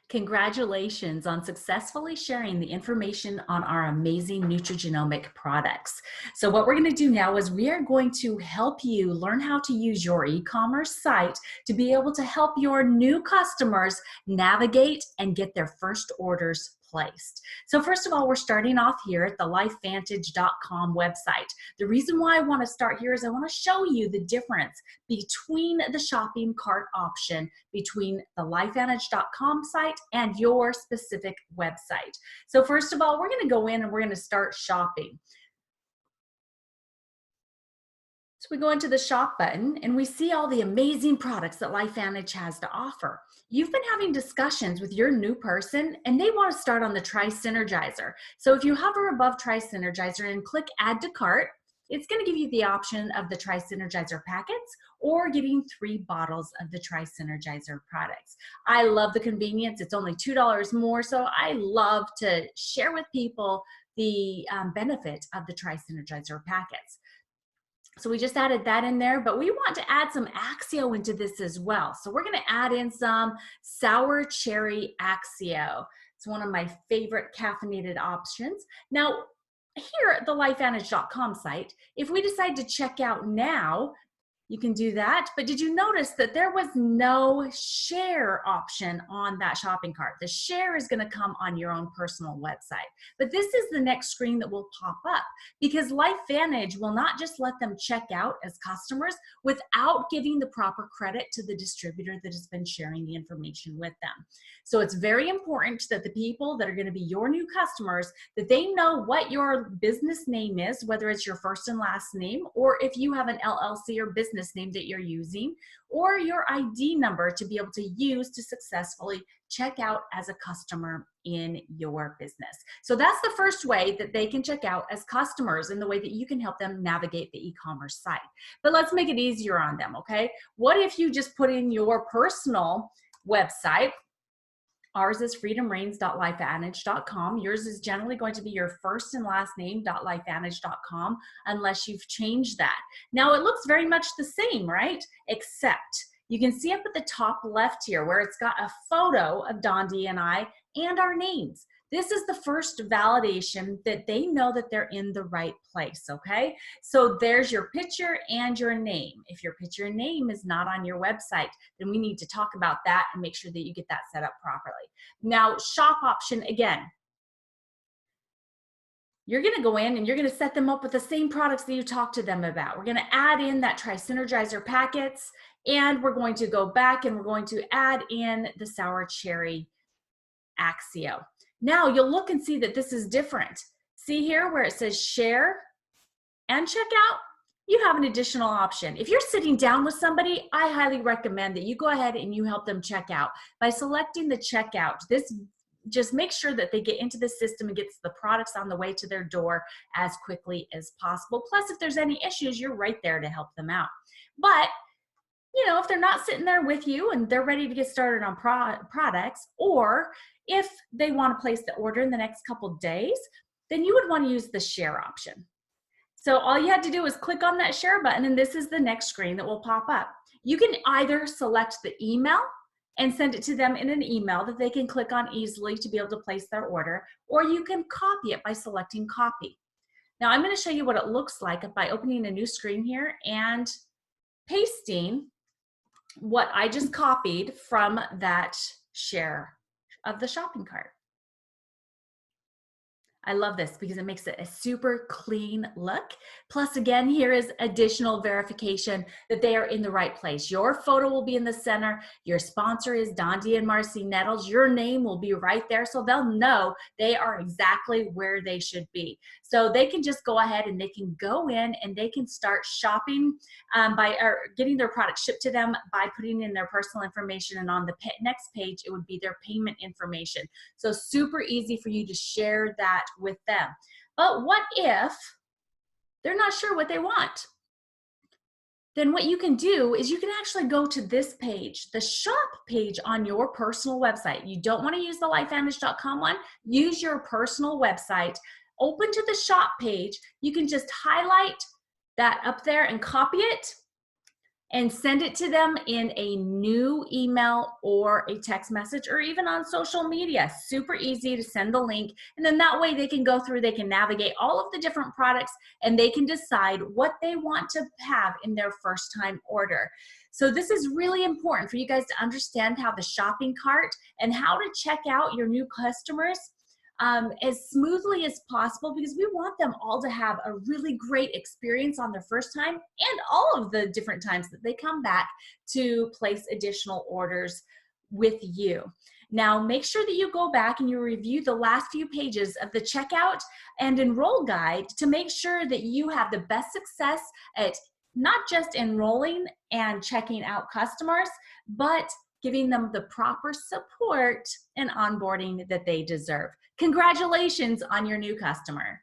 Congratulations on successfully sharing the information on our amazing nutrigenomic products. So what we're going to do now is we are going to help you learn how to use your e-commerce site to be able to help your new customers navigate and get their first orders placed. So first of all, we're starting off here at the lifevantage.com website. The reason why I want to start here is I want to show you the difference between the shopping cart option between the lifevantage.com site and your specific website. So first of all, we're going to go in and we're going to start shopping. So we go into the shop button and we see all the amazing products that LifeVantage has to offer. You've been having discussions with your new person and they want to start on the Tri-Synergizer. So if you hover above Tri-Synergizer and click Add to Cart, it's going to give you the option of the Tri-Synergizer packets or getting 3 bottles of the Tri-Synergizer products. I love the convenience. It's only $2 more, so I love to share with people the benefit of the Tri-Synergizer packets. So we just added that in there, but we want to add some Axio into this as well. So we're going to add in some sour cherry Axio. It's one of my favorite caffeinated options. Now, here at the lifevantage.com site, if we decide to check out now, you can do that. But did you notice that there was no share option on that shopping cart? The share is going to come on your own personal website. But this is the next screen that will pop up because LifeVantage will not just let them check out as customers without giving the proper credit to the distributor that has been sharing the information with them. So it's very important that the people that are going to be your new customers, that they know what your business name is, whether it's your first and last name, or if you have an LLC or business name that you're using, or your ID number to be able to use to successfully check out as a customer in your business. So that's the first way that they can check out as customers and the way that you can help them navigate the e-commerce site. But let's make it easier on them, okay? What if you just put in your personal website? Ours is freedomreigns.lifevantage.com. Yours is generally going to be your first and last name.lifevantage.com unless you've changed that. Now it looks very much the same, right? Except you can see up at the top left here where it's got a photo of Dondi and I and our names. This is the first validation that they know that they're in the right place, okay? So there's your picture and your name. If your picture and name is not on your website, then we need to talk about that and make sure that you get that set up properly. Now, shop option again. You're going to go in and you're going to set them up with the same products that you talked to them about. We're going to add in that Tri-Synergizer packets, and we're going to go back and we're going to add in the sour cherry Axio. Now you'll look and see that this is different. See here where it says share and checkout, you have an additional option. If you're sitting down with somebody, I highly recommend that you go ahead and you help them check out. By selecting the checkout, this just makes sure that they get into the system and gets the products on the way to their door as quickly as possible. Plus, if there's any issues, you're right there to help them out. But you know, if they're not sitting there with you and they're ready to get started on products, or if they want to place the order in the next couple days, then you would want to use the share option. So all you had to do is click on that share button, and this is the next screen that will pop up. You can either select the email and send it to them in an email that they can click on easily to be able to place their order, or you can copy it by selecting copy. Now I'm going to show you what it looks like by opening a new screen here and pasting what I just copied from that share of the shopping cart. I love this because it makes it a super clean look. Plus, again, here is additional verification that they are in the right place. Your photo will be in the center. Your sponsor is Dondi and Marcy Nettles. Your name will be right there, so they'll know they are exactly where they should be. So they can just go ahead and they can go in and they can start shopping or getting their product shipped to them by putting in their personal information, and on the next page, it would be their payment information. So super easy for you to share that with them. But what if they're not sure what they want? Then what you can do is you can actually go to this page, the shop page on your personal website. You don't want to use the lifevantage.com one. Use your personal website. Open to the shop page. You can just highlight that up there and copy it and send it to them in a new email or a text message or even on social media. Super easy to send the link. And then that way they can go through, they can navigate all of the different products, and they can decide what they want to have in their first time order. So this is really important for you guys to understand how the shopping cart and how to check out your new customers as smoothly as possible, because we want them all to have a really great experience on their first time and all of the different times that they come back to place additional orders with you. Now, make sure that you go back and you review the last few pages of the checkout and enroll guide to make sure that you have the best success at not just enrolling and checking out customers, but giving them the proper support and onboarding that they deserve. Congratulations on your new customer.